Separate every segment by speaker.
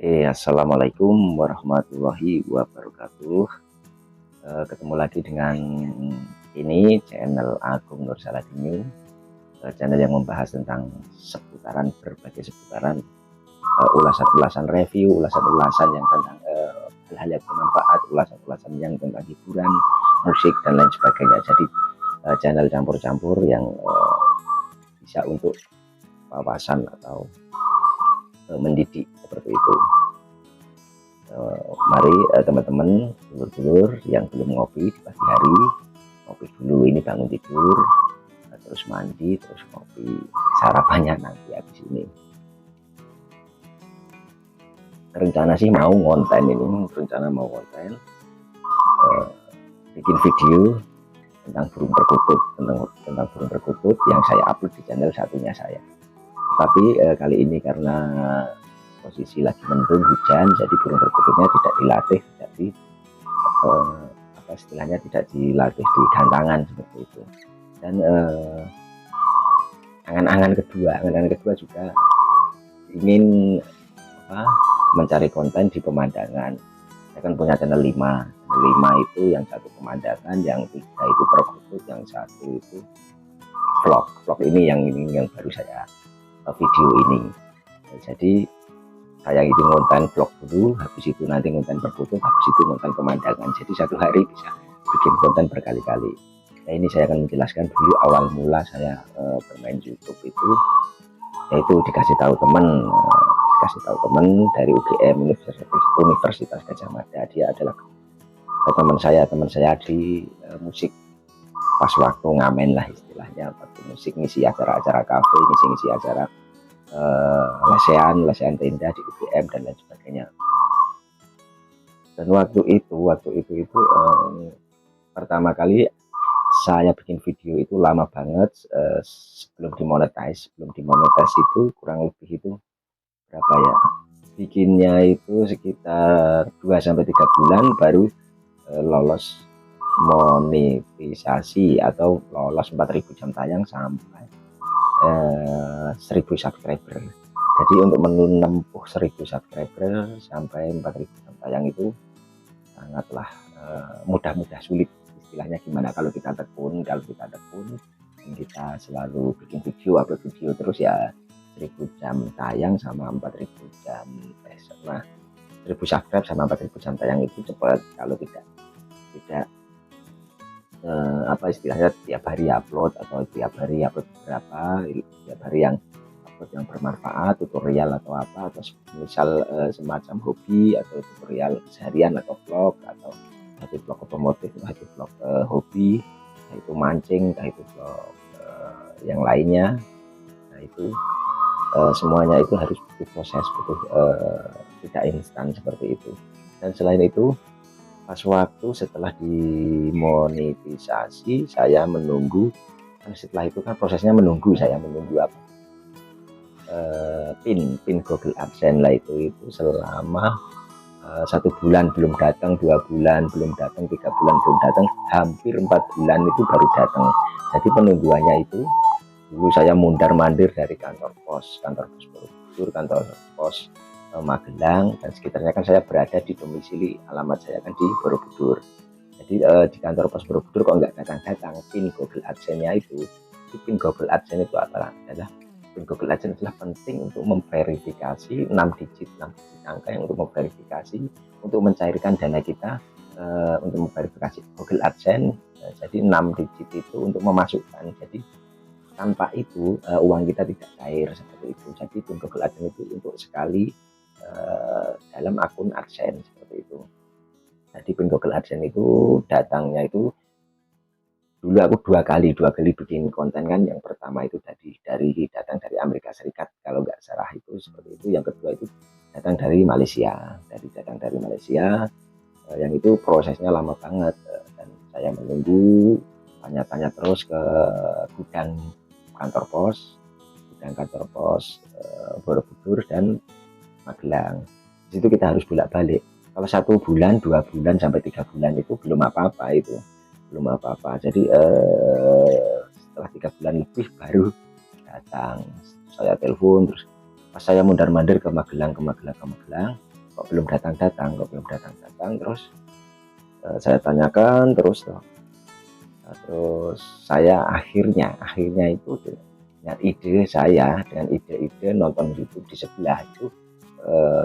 Speaker 1: Assalamualaikum warahmatullahi wabarakatuh. Ketemu lagi dengan ini channel Agung Nur Saladin, channel yang membahas tentang berbagai seputaran ulasan-ulasan review, ulasan-ulasan yang tentang hal-hal yang bermanfaat, ulasan-ulasan yang tentang hiburan, musik dan lain sebagainya. Jadi channel campur-campur yang bisa untuk wawasan atau mendidik seperti itu. Mari teman-teman, dulur-dulur yang belum ngopi di pagi hari, ngopi dulu. Ini bangun tidur, terus mandi, terus ngopi. Sarapannya nanti habis ini. Rencana sih mau ngonten bikin video tentang burung perkutut, tentang burung perkutut yang saya upload di channel satunya saya. Tapi kali ini karena posisi lagi mendung, hujan, jadi burung perkututnya tidak dilatih, tidak dilatih di gantangan seperti itu. Dan angan-angan kedua juga ingin mencari konten di pemandangan. Saya kan punya channel 5 itu, yang satu pemandangan, yang 3 itu perkutut, yang satu itu vlog ini yang baru saya video ini. Jadi saya ingin ngonten vlog dulu, habis itu nanti ngonten perkutut, habis itu ngonten pemandangan. Jadi satu hari bisa bikin konten berkali-kali. Nah, ini saya akan menjelaskan dulu awal mula saya bermain YouTube itu, yaitu dikasih tahu teman dari UGM, Universitas Gadjah Mada. Dia adalah teman saya di musik, pas waktu ngamen lah istilahnya, waktu musik, ngisi acara-acara kafe, ngisi acara lesehan tenda di UGM dan lain sebagainya. Dan waktu itu pertama kali saya bikin video itu lama banget, sebelum dimonetize itu kurang lebih itu berapa ya, bikinnya itu sekitar 2-3 bulan baru lolos monetisasi atau lolos 4.000 jam tayang sampai 1.000 subscriber. Jadi untuk menempuh 1.000 subscriber sampai 4.000 jam tayang itu sangatlah mudah sulit istilahnya. Gimana kalau kita tekun dan kita selalu bikin video, upload video terus, ya 1.000 jam tayang sama 4.000 jam 1.000 subscribe sama 4.000 jam tayang itu cepat. Kalau tidak istilahnya tiap hari upload, atau tiap hari upload berapa, tiap hari yang upload yang bermanfaat, tutorial atau apa, atau misal semacam hobi atau tutorial seharian, atau vlog, atau itu vlog otomotif, itu vlog hobi, itu mancing, itu vlog yang lainnya. Nah itu semuanya itu harus butuh proses, tidak instan seperti itu. Dan selain itu, pas waktu setelah dimonetisasi, saya menunggu. Setelah itu kan prosesnya saya menunggu apa, pin Google AdSense lah, itu selama 1 bulan belum datang, 2 bulan belum datang, 3 bulan belum datang, hampir 4 bulan itu baru datang. Jadi penungguannya itu, dulu saya mundar-mandir dari kantor pos Borobudur, kantor pos Magelang dan sekitarnya. Kan saya berada di domisili, alamat saya kan di Borobudur. Jadi di kantor pos Borobudur kok nggak datang pin Google AdSense-nya itu. Pin Google AdSense itu adalah pin Google AdSense adalah penting untuk memverifikasi 6 digit angka yang untuk memverifikasi, untuk mencairkan dana kita, untuk memverifikasi Google AdSense. Jadi 6 digit itu untuk memasukkan. Jadi tanpa itu uang kita tidak cair seperti itu. Jadi pin Google AdSense itu untuk sekali dalam akun AdSense seperti itu. Jadi pin Google AdSense itu datangnya itu, dulu aku dua kali bikin konten kan. Yang pertama itu datang dari Amerika Serikat kalau nggak salah itu seperti itu. Yang kedua itu datang dari Malaysia, yang itu prosesnya lama banget, dan saya menunggu, tanya-tanya terus ke gudang kantor pos Borobudur dan Magelang. Di situ kita harus bolak-balik. Kalau 1 bulan, 2 bulan sampai 3 bulan itu belum apa-apa Jadi setelah 3 bulan lebih baru datang. Saya telepon, terus pas saya mundar-mandir ke Magelang, kok belum datang-datang, terus saya tanyakan terus toh. Terus saya akhirnya itu dengan ide saya, dengan ide nonton YouTube di sebelah itu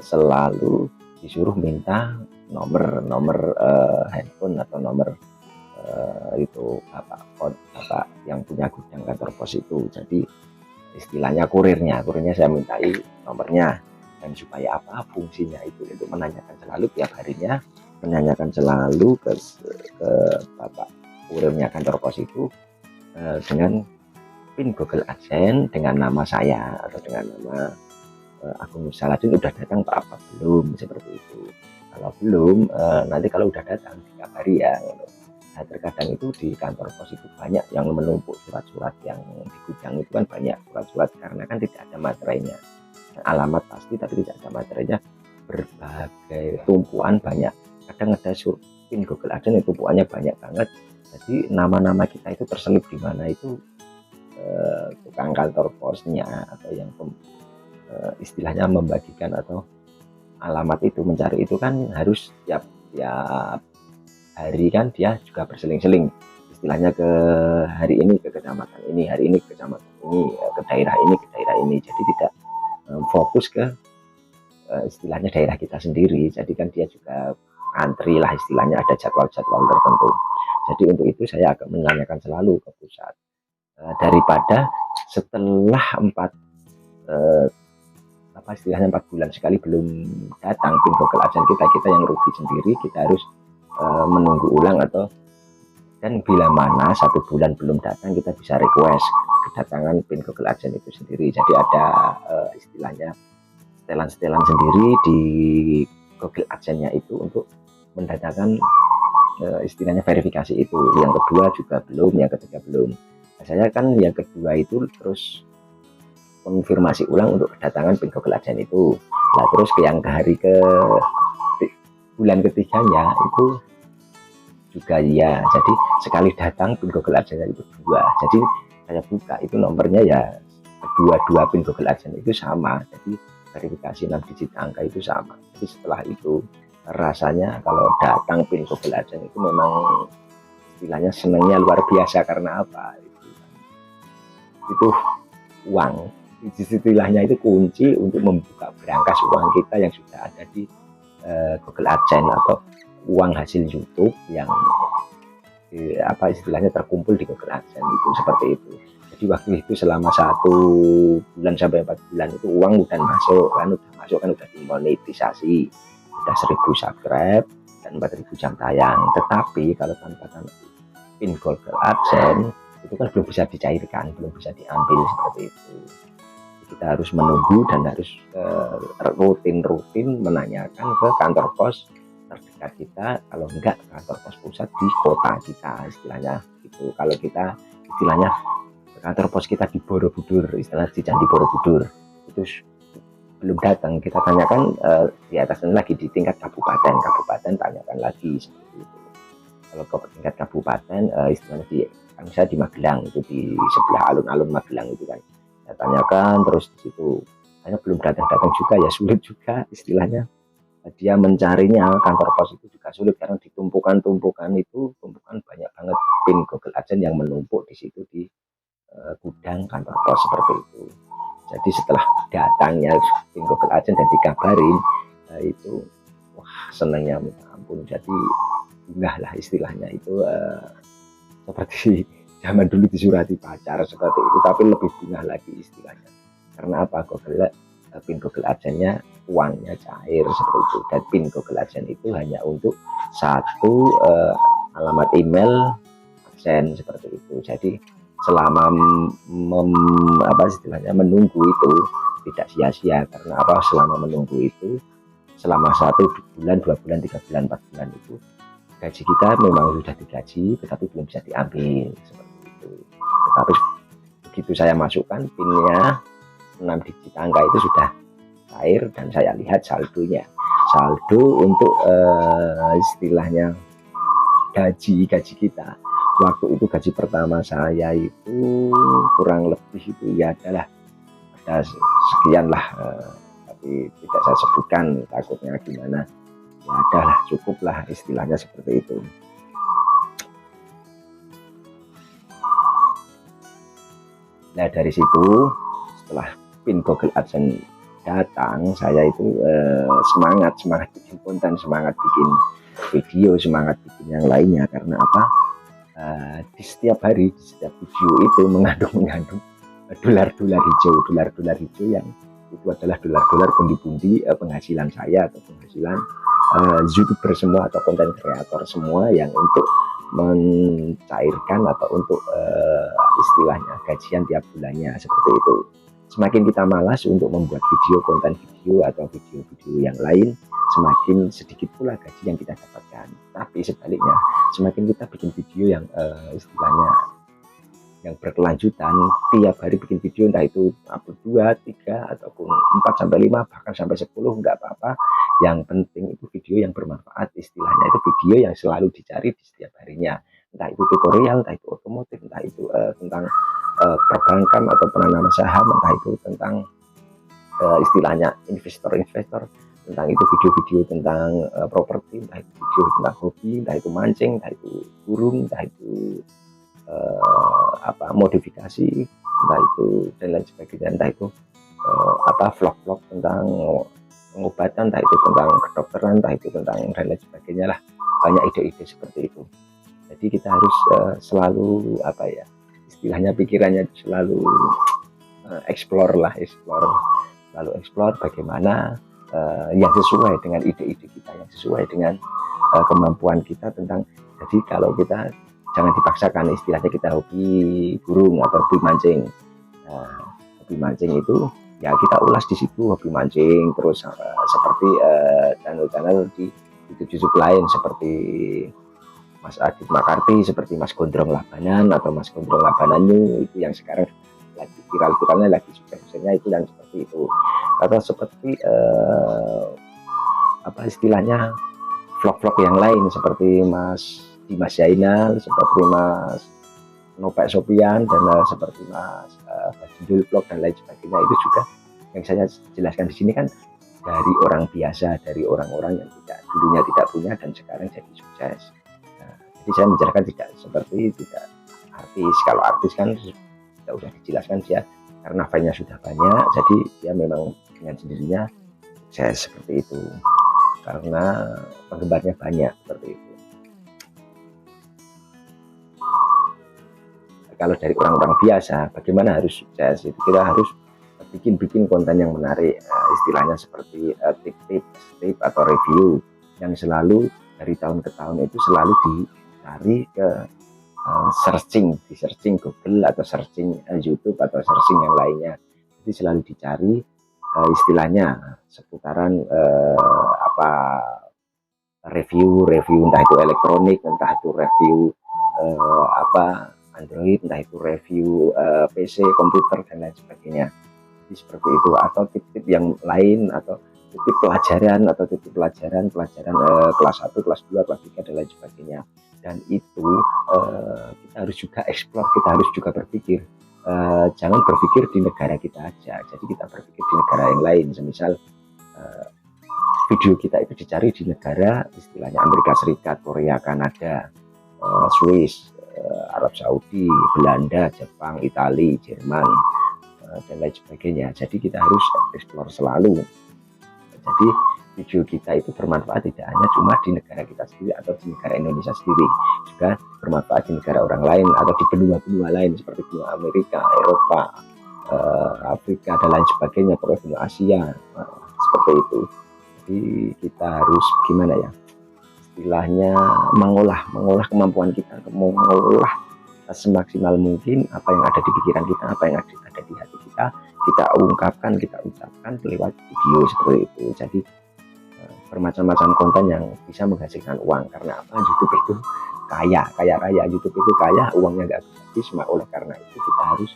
Speaker 1: selalu disuruh minta nomor handphone atau nomor itu bapak yang punya gudang kantor pos itu. Jadi istilahnya kurirnya saya mintai nomornya, dan supaya apa, fungsinya itu untuk menanyakan selalu tiap harinya, menanyakan selalu ke bapak kurirnya kantor pos itu dengan pin Google AdSense dengan nama saya atau dengan nama akun Saladin udah datang apa belum, seperti itu. Kalau belum, nanti kalau udah datang dikabari ya. Nah, terkadang itu di kantor pos itu banyak yang menumpuk surat-surat, yang di gudang itu kan banyak surat-surat karena kan tidak ada materainya. Alamat pasti tapi tidak ada materainya, berbagai tumpuan banyak. Kadang ada pin Google AdSense itu tumpuannya banyak banget. Jadi nama-nama kita itu terselip di mana itu tukang kantor posnya atau yang istilahnya membagikan atau alamat itu, mencari itu kan harus tiap hari kan dia juga berseling-seling, istilahnya ke hari ini ke kecamatan ini, hari ini ke kecamatan ini, ke daerah ini, jadi tidak fokus ke istilahnya daerah kita sendiri. Jadi kan dia juga antri lah, istilahnya ada jadwal-jadwal tertentu. Jadi untuk itu saya akan menanyakan selalu ke pusat, daripada setelah 4 bulan sekali belum datang pin Google AdSense kita yang rugi sendiri, kita harus menunggu ulang. Atau dan bila mana 1 bulan belum datang, kita bisa request kedatangan pin Google AdSense itu sendiri. Jadi ada istilahnya setelan-setelan sendiri di Google AdSense-nya itu untuk mendatangkan istilahnya verifikasi itu. Yang kedua juga belum, yang ketiga belum. Saya kan yang kedua itu terus konfirmasi ulang untuk kedatangan pin Google AdSense itu. Nah, terus yang hari ke bulan ketiganya itu juga ya. Jadi sekali datang pin Google AdSense itu 2. Jadi saya buka itu nomornya ya dua pin Google AdSense itu sama. Jadi verifikasi 6 digit angka itu sama. Jadi setelah itu rasanya kalau datang pin Google AdSense itu memang istilahnya senangnya luar biasa. Karena apa? Itu uang, istilahnya itu kunci untuk membuka berangkas uang kita yang sudah ada di Google AdSense atau uang hasil YouTube yang istilahnya terkumpul di Google AdSense itu, seperti itu. Jadi waktu itu selama 1 bulan sampai 4 bulan itu uang udah masuk kan udah dimonetisasi, udah 1000 subscribe dan 4000 jam tayang. Tetapi kalau tanpa pin Google AdSense itu kan belum bisa dicairkan, belum bisa diambil, seperti itu. Kita harus menunggu dan harus rutin menanyakan ke kantor pos terdekat kita, kalau enggak kantor pos pusat di kota kita, istilahnya itu. Kalau kita istilahnya kantor pos kita di Borobudur, istilahnya di Candi Borobudur itu belum datang, kita tanyakan di atasnya lagi di tingkat kabupaten tanyakan lagi, seperti itu. Kalau ke tingkat kabupaten istilahnya saya di Magelang itu, di sebelah alun-alun Magelang itu kan, saya tanyakan terus di situ. Saya belum datang juga ya, sulit juga istilahnya. Dia mencarinya, kantor pos itu juga sulit karena ditumpukan banyak banget pin Google AdSense yang menumpuk di situ di gudang kantor pos, seperti itu. Jadi setelah datangnya pin Google AdSense dan dikabarin itu, wah senangnya minta ampun. Jadi bunga lah istilahnya itu, seperti zaman dulu disurati pacar, seperti itu, tapi lebih bunga lagi istilahnya. Karena apa? Pin Google AdSense-nya uangnya cair, seperti itu. Dan pin Google AdSense itu hanya untuk 1 alamat email AdSense, seperti itu. Jadi selama istilahnya menunggu itu tidak sia-sia. Karena apa? Selama menunggu itu, selama 1 bulan, 2 bulan, 3 bulan, 4 bulan itu gaji kita memang sudah digaji, tetapi belum bisa diambil, seperti itu. Tetapi begitu saya masukkan pinnya 6 digit angka itu sudah cair, dan saya lihat saldo untuk istilahnya gaji kita waktu itu. Gaji pertama saya itu kurang lebih itu ya adalah ada sekian lah, tapi tidak saya sebutkan takutnya gimana. Ya adalah cukuplah istilahnya seperti itu. Nah dari situ setelah pin Google AdSense datang, saya itu semangat bikin konten, semangat bikin video, semangat bikin yang lainnya. Karena apa? Di setiap hari, di setiap video itu mengandung dolar-dolar hijau yang itu adalah dolar-dolar pundi-pundi penghasilan saya atau penghasilan YouTuber semua atau konten kreator semua yang untuk mencairkan atau untuk istilahnya gajian tiap bulannya seperti itu. Semakin kita malas untuk membuat video, konten video atau video-video yang lain, semakin sedikit pula gaji yang kita dapatkan. Tapi sebaliknya, semakin kita bikin video yang istilahnya yang berkelanjutan, tiap hari bikin video, entah itu upload 2, 3 ataupun 4 sampai 5 bahkan sampai 10, enggak apa-apa. Yang penting itu video yang bermanfaat, istilahnya itu video yang selalu dicari di setiap harinya. Entah itu tutorial, entah itu otomotif, entah itu tentang perbankan atau penanaman saham, entah itu tentang istilahnya investor-investor, tentang itu video-video tentang properti, entah itu video tentang hobi, entah itu mancing, entah itu burung, entah itu modifikasi, entah itu dan lain sebagainya, entah itu vlog-vlog tentang pengobatan, entah itu tentang kedokteran, entah itu tentang dan lain sebagainya lah. Banyak ide-ide seperti itu. Jadi kita harus selalu istilahnya pikirannya selalu explore, selalu explore bagaimana yang sesuai dengan ide-ide kita, yang sesuai dengan kemampuan kita tentang. Jadi kalau kita jangan dipaksakan, istilahnya kita hobi burung atau hobi mancing. Hobi mancing itu ya kita ulas di situ, hobi mancing, terus seperti channel-channel di YouTube lain seperti Mas Adit Makarti, seperti Mas Gondrong Labanan atau Mas Gondrong Labananyu, itu yang sekarang lagi viral-viralnya, lagi sukses-suksesnya itu, dan seperti itu. Atau seperti istilahnya vlog-vlog yang lain seperti Mas Dimas Zainal, seperti Mas Nopek Sopian, dan seperti Mas Bajindul Vlog dan lain sebagainya. Itu juga yang saya jelaskan di sini kan dari orang biasa, dari orang-orang yang dulunya tidak punya dan sekarang jadi sukses. Jadi saya menjelaskan tidak artis. Kalau artis kan sudah dijelaskan dia karena fans-nya sudah banyak, jadi dia memang dengan sendirinya sukses seperti itu karena penggemarnya banyak seperti itu. Kalau dari orang-orang biasa, bagaimana harus sukses? Itu kita harus bikin konten yang menarik, istilahnya seperti tip atau review yang selalu dari tahun ke tahun itu selalu dicari ke di searching Google atau searching YouTube atau searching yang lainnya. Jadi selalu dicari istilahnya seputaran review, entah itu elektronik, entah itu review Android, entah itu review PC, komputer dan lain sebagainya. Jadi seperti itu, atau tip-tip yang lain, atau tip pelajaran kelas 1, kelas 2, kelas 3 dan lain sebagainya. Dan itu kita harus juga explore, kita harus juga berpikir, jangan berpikir di negara kita aja, jadi kita berpikir di negara yang lain. Semisal video kita itu dicari di negara istilahnya Amerika Serikat, Korea, Kanada, Swiss, Arab Saudi, Belanda, Jepang, Italia, Jerman, dan lain sebagainya. Jadi kita harus explore selalu. Jadi video kita itu bermanfaat tidak hanya cuma di negara kita sendiri atau di negara Indonesia sendiri, juga bermanfaat di negara orang lain atau di benua-benua lain seperti benua Amerika, Eropa, Afrika dan lain sebagainya, benua Asia, seperti itu. Jadi kita harus gimana ya? Istilahnya mengolah kemampuan kita, mengolah semaksimal mungkin apa yang ada di pikiran kita, apa yang ada di hati kita ungkapkan, kita ucapkan lewat video seperti itu. Jadi bermacam-macam konten yang bisa menghasilkan uang. Karena apa? YouTube itu kaya, YouTube itu kaya, uangnya nggak habis. Oleh karena itu kita harus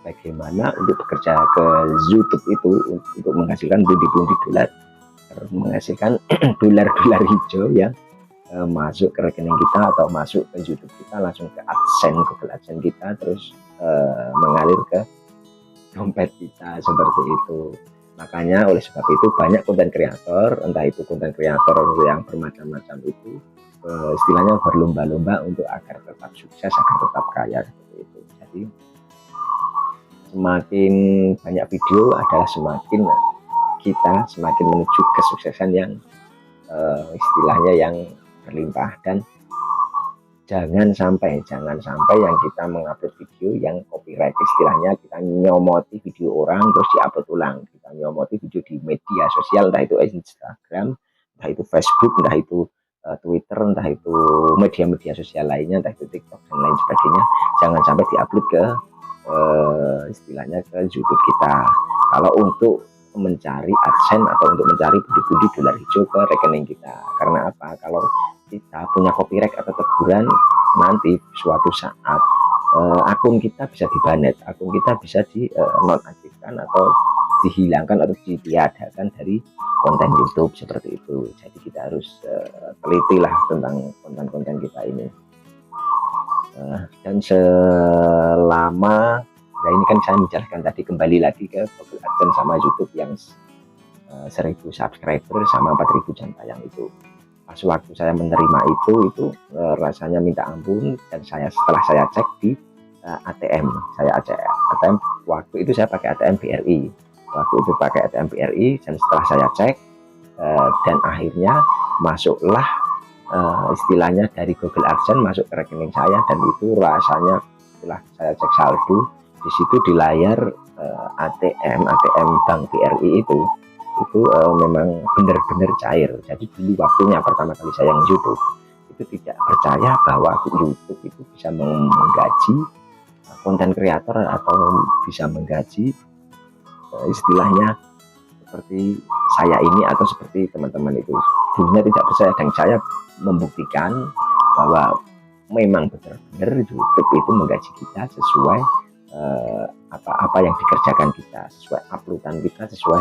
Speaker 1: bagaimana untuk bekerja ke YouTube itu untuk menghasilkan pundi-pundi dolar, menghasilkan dolar-dolar hijau yang masuk ke rekening kita atau masuk ke YouTube kita, langsung ke AdSense, Google AdSense kita, terus mengalir ke dompet kita seperti itu. Makanya oleh sebab itu banyak konten kreator, entah itu konten kreator yang bermacam-macam itu istilahnya berlomba-lomba untuk agar tetap sukses, agar tetap kaya seperti itu. Jadi semakin banyak video adalah semakin kita semakin menuju kesuksesan yang istilahnya yang berlimpah. Dan jangan sampai yang kita mengupload video yang copyright, istilahnya kita nyomoti video orang terus diupload ulang, kita nyomoti video di media sosial, entah itu Instagram, entah itu Facebook, entah itu Twitter, entah itu media-media sosial lainnya, entah itu TikTok dan lain sebagainya. Jangan sampai diupload ke istilahnya ke YouTube kita. Kalau untuk mencari AdSense atau untuk mencari budi-budi dolar hijau ke rekening kita. Karena apa? Kalau kita punya copyright atau teguran, nanti suatu saat akun kita bisa dibanet, akun kita bisa di nonaktifkan atau dihilangkan atau ditiadakan dari konten YouTube seperti itu. Jadi kita harus telitilah tentang konten-konten kita ini. Dan selama ini kan saya menjelaskan tadi, kembali lagi ke Google AdSense sama YouTube yang 1000 subscriber sama 4000 jam tayang itu. Pas waktu saya menerima itu rasanya minta ampun. Dan setelah saya cek di ATM, ATM waktu itu saya pakai ATM BRI, dan setelah saya cek dan akhirnya masuklah istilahnya dari Google AdSense masuk ke rekening saya. Dan itu rasanya setelah saya cek saldo di situ di layar ATM Bank BRI itu memang benar-benar cair. Jadi dulu waktunya pertama kali saya YouTube itu tidak percaya bahwa YouTube itu bisa menggaji konten kreator atau bisa menggaji istilahnya seperti saya ini atau seperti teman-teman itu. Dulunya tidak percaya, dan saya membuktikan bahwa memang benar-benar YouTube itu menggaji kita sesuai apa yang dikerjakan kita, sesuai uploadan kita, sesuai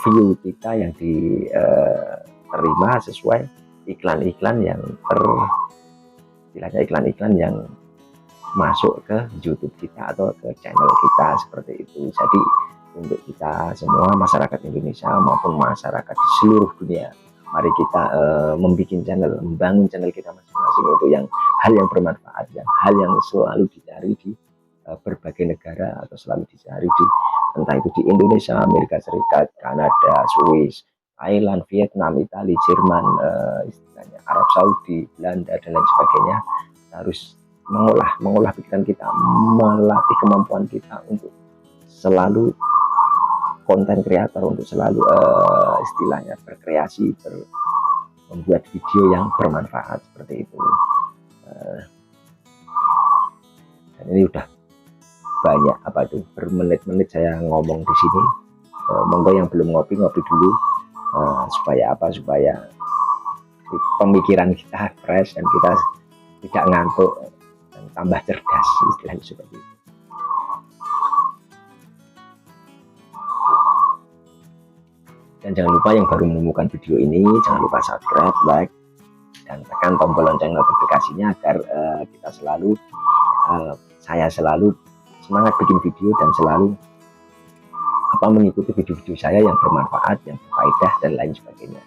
Speaker 1: view kita yang diterima, sesuai iklan-iklan yang iklan-iklan yang masuk ke YouTube kita atau ke channel kita seperti itu. Jadi untuk kita semua masyarakat Indonesia maupun masyarakat di seluruh dunia, mari kita membangun channel kita masing-masing untuk hal yang bermanfaat, hal yang selalu dicari di berbagai negara atau selalu dicari di entah itu di Indonesia, Amerika Serikat, Kanada, Swiss, Thailand, Vietnam, Italia, Jerman, istilahnya Arab Saudi, Belanda dan lain sebagainya. Kita harus mengolah pikiran kita, melatih kemampuan kita untuk selalu konten kreator, untuk selalu istilahnya berkreasi, membuat video yang bermanfaat seperti itu. Dan ini udah banyak bermenit-menit saya ngomong di sini. Monggo yang belum ngopi dulu, supaya pemikiran kita fresh dan kita tidak ngantuk dan tambah cerdas, istilahnya seperti itu. Dan jangan lupa yang baru menemukan video ini, jangan lupa subscribe, like, dan tekan tombol lonceng notifikasinya agar saya selalu semangat bikin video dan selalu mengikuti video-video saya yang bermanfaat, yang berfaedah dan lain sebagainya.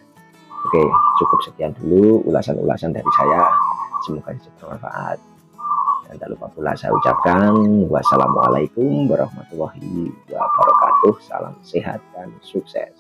Speaker 1: Oke, cukup sekian dulu ulasan-ulasan dari saya, semoga bisa bermanfaat. Dan tak lupa pula saya ucapkan wassalamualaikum warahmatullahi wabarakatuh. Salam sehat dan sukses.